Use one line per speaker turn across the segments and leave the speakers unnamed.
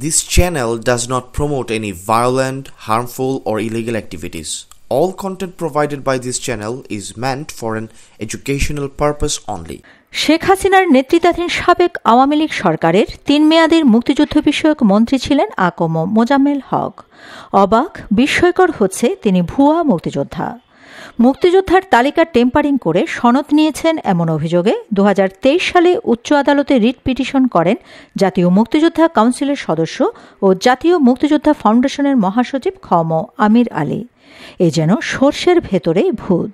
This channel does not promote any violent, harmful, or illegal activities. All content provided by this channel is meant for an educational purpose only.
Sheikh হাসিনার নেতৃত্বাধীন সাবেক আওয়ামী লীগ সরকারের 3 মেয়াদের মুক্তিযুদ্ধ বিষয়ক মন্ত্রী ছিলেন আকম মোজাম্মেল হক। অবাক বিস্ময়কর হচ্ছে তিনি ভুয়া মুক্তিযোদ্ধা। মুক্তিযোদ্ধার তালিকা টেম্পারিং করে সনদ নিয়েছেন এমন অভিযোগে 2023 সালে উচ্চ আদালতে রিট পিটিশন করেন জাতীয় মুক্তিযোদ্ধা কাউন্সিলের সদস্য ও জাতীয় মুক্তিযোদ্ধা ফাউন্ডেশনের মহাসচিব খম আমির আলী। এ যেন সর্ষের ভেতরে ভূত।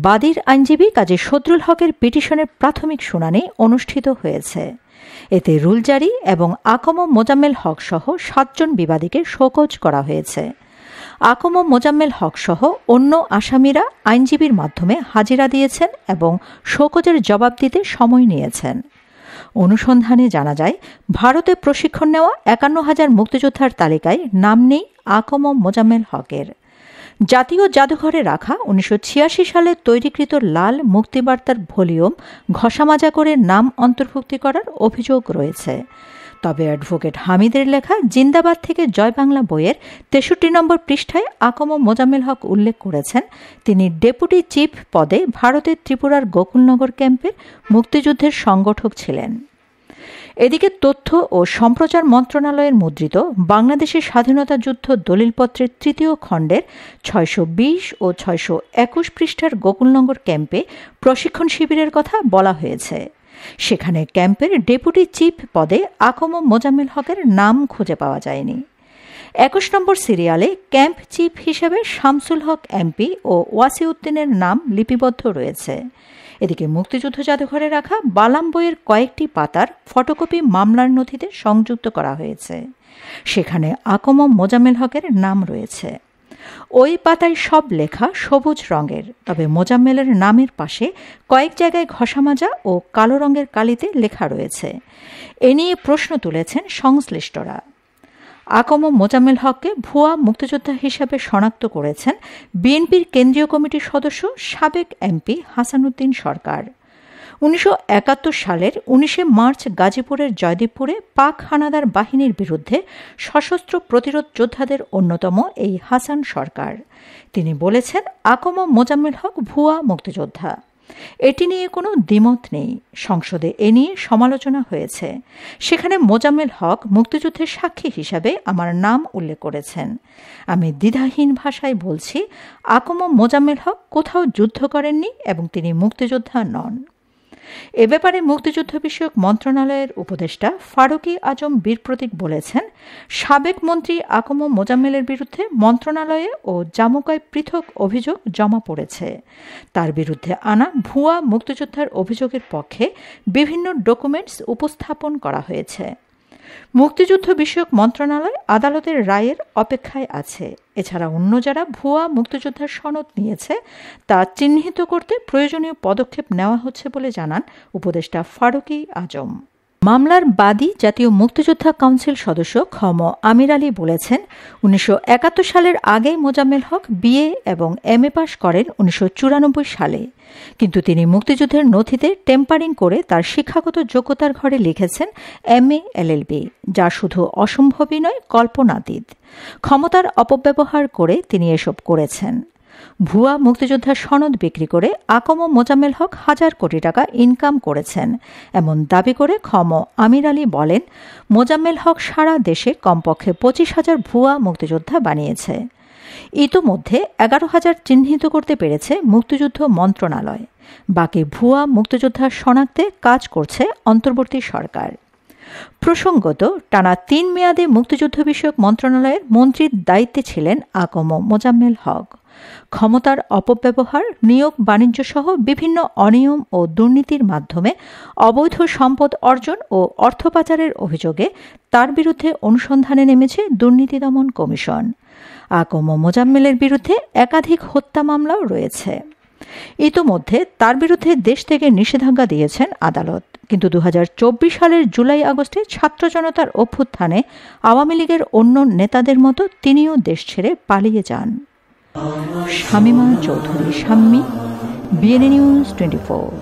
বাদীর আইনজীবী কাজী সদরুল হকের পিটিশনের প্রাথমিক শুনানি অনুষ্ঠিত হয়েছে। এতে রুল জারি এবং আকম মোজাম্মেল হক সহ 7 জন বিবাদীকে শোকজ করা হয়েছে। আকম মোজাম্মেল হক সহ অন্য আসামিরা আইনজীবীর মাধ্যমে হাজিরা দিয়েছেন এবং শোকজের জবাব দিতে সময় নিয়েছেন। অনুসন্ধানে জানা যায়, ভারতে প্রশিক্ষণ নেওয়া 51,000 মুক্তিযোদ্ধার তালিকায় নাম নেই আকম মোজাম্মেল হকের। জাতীয় জাদুঘরে রাখা 1986 সালে তৈরিকৃত লাল মুক্তিবার্তার ভলিউম ঘষামাজা করে নাম অন্তর্ভুক্তি করার অভিযোগ রয়েছে। তবে অ্যাডভোকেট হামিদের লেখা জিন্দাবাদ থেকে জয় বাংলা বইয়ের 63 নম্বর পৃষ্ঠায় আকম মোজাম্মেল হক উল্লেখ করেছেন তিনি ডেপুটি চিফ পদে ভারতের ত্রিপুরার গোকুলনগর ক্যাম্পের মুক্তিযুদ্ধের সংগঠক ছিলেন। এদিকে তথ্য ও সম্প্রচার মন্ত্রণালয়ের মুদ্রিত বাংলাদেশের স্বাধীনতা যুদ্ধ দলিলপত্রের 3য় খণ্ডের 620 ও 621 পৃষ্ঠার গোকুলনগর ক্যাম্পে প্রশিক্ষণ শিবিরের কথা বলা হয়েছে। সেখানে ক্যাম্পের ডেপুটি চিফ পদে আকম মোজাম্মেল হকের নাম খুঁজে পাওয়া যায়নি। 21 নম্বর সিরিয়ালে ক্যাম্প চিফ হিসেবে শামসুল হক এমপি ও ওয়াসিউদ্দিনের নাম লিপিবদ্ধ রয়েছে। এদিকে মুক্তিযুদ্ধ জাদুঘরে রাখা বালাম বইয়ের কয়েকটি পাতার ফটোকপি মামলার নথিতে সংযুক্ত করা হয়েছে। সেখানে আকম মোজাম্মেল হকের নাম রয়েছে। ওই পাতায় সব লেখা সবুজ রঙের, তবে মোজাম্মেলের নামের পাশে কয়েক জায়গায় ঘষামাজা ও কালো রঙের কালিতে লেখা রয়েছে। এ নিয়ে প্রশ্ন তুলেছেন সংশ্লিষ্টরা। আকম মোজাম্মেল হককে ভুয়া মুক্তিযোদ্ধা হিসাবে শনাক্ত করেছেন বিএনপির কেন্দ্রীয় কমিটির সদস্য সাবেক এমপি হাসানুদ্দিন সরকার। 1971 সালের 19 মার্চ গাজীপুরের জয়দীপপুরে পাক হানাদার বাহিনীর বিরুদ্ধে সশস্ত্র প্রতিরোধ যোদ্ধাদের অন্যতম এই হাসান সরকার। তিনি বলেছেন আকম মোজাম্মেল হক ভুয়া মুক্তিযোদ্ধা। এটি নিয়ে কোনো দ্বিমত নেই। সংসদে এ নিয়ে সমালোচনা হয়েছে। সেখানে মোজাম্মেল হক মুক্তিযুদ্ধের সাক্ষী হিসাবে আমার নাম উল্লেখ করেছেন। আমি দ্বিধাহীন ভাষায় বলছি, আকম মোজাম্মেল হক কোথাও যুদ্ধ করেননি এবং তিনি মুক্তিযোদ্ধা নন। এ ব্যাপারে মুক্তিযুদ্ধ বিষয়ক মন্ত্রণালয়ের উপদেষ্টা ফারুকী আজম বীর প্রতীক বলেছেন, সাবেক মন্ত্রী আকম মোজাম্মেলের বিরুদ্ধে মন্ত্রণালয়ে ও জামুকায় পৃথক অভিযোগ জমা পড়েছে। তার বিরুদ্ধে আনা ভুয়া মুক্তিযোদ্ধার অভিযোগের পক্ষে বিভিন্ন ডকুমেন্টস উপস্থাপন করা হয়েছে। মুক্তিযুদ্ধ বিষয়ক মন্ত্রণালয় আদালতের রায়ের অপেক্ষায় আছে। এছাড়া অন্য যারা ভুয়া মুক্তিযোদ্ধার সনদ নিয়েছে তা চিহ্নিত করতে প্রয়োজনীয় পদক্ষেপ নেওয়া হচ্ছে বলে জানান উপদেষ্টা ফারুকী আজম। মামলার বাদী জাতীয় মুক্তিযোদ্ধা কাউন্সিল সদস্য খম আমির আলী বলেছেন, 1971 সালের আগে মোজাম্মেল হক বিএ এবং এমএ পাশ করেন 1994 সালে। কিন্তু তিনি মুক্তিযুদ্ধের নথিতে টেম্পারিং করে তার শিক্ষাগত যোগ্যতার ঘরে লিখেছেন এমএ এলএলবি, যা শুধু অসম্ভবই নয়, কল্পনাতীত। ক্ষমতার অপব্যবহার করে তিনি এসব করেছেন। ভুয়া মুক্তিযোদ্ধার সনদ বিক্রি করে আকম মোজাম্মেল হক হাজার কোটি টাকা ইনকাম করেছেন এমন দাবি করে খম আমির আলী বলেন, মোজাম্মেল হক সারা দেশে কমপক্ষে 25,000 ভুয়া মুক্তিযোদ্ধা বানিয়েছে। ইতোমধ্যে 11,000 চিহ্নিত করতে পেরেছে মুক্তিযুদ্ধ মন্ত্রণালয়। বাকি ভুয়া মুক্তিযোদ্ধা শনাক্তে কাজ করছে অন্তর্বর্তী সরকার। প্রসঙ্গত, টানা 3 মেয়াদে মুক্তিযুদ্ধ বিষয়ক মন্ত্রণালয়ের মন্ত্রীর দায়িত্বে ছিলেন আকম মোজাম্মেল হক। ক্ষমতার অপব্যবহার, নিয়োগ বাণিজ্য সহ বিভিন্ন অনিয়ম ও দুর্নীতির মাধ্যমে অবৈধ সম্পদ অর্জন ও অর্থ পাচারের অভিযোগে তার বিরুদ্ধে অনুসন্ধানে নেমেছে দুর্নীতি দমন কমিশন। আকম মোজাম্মেলের বিরুদ্ধে একাধিক হত্যা মামলাও রয়েছে। ইতোমধ্যে তার বিরুদ্ধে দেশ থেকে নিষেধাজ্ঞা দিয়েছেন আদালত। কিন্তু 2024 সালের জুলাই আগস্টে ছাত্র জনতার অভ্যুত্থানে আওয়ামী লীগের অন্য নেতাদের মতো তিনিও দেশ ছেড়ে পালিয়ে যান। Shamima Chowdhury, Shammi, BNA news 24।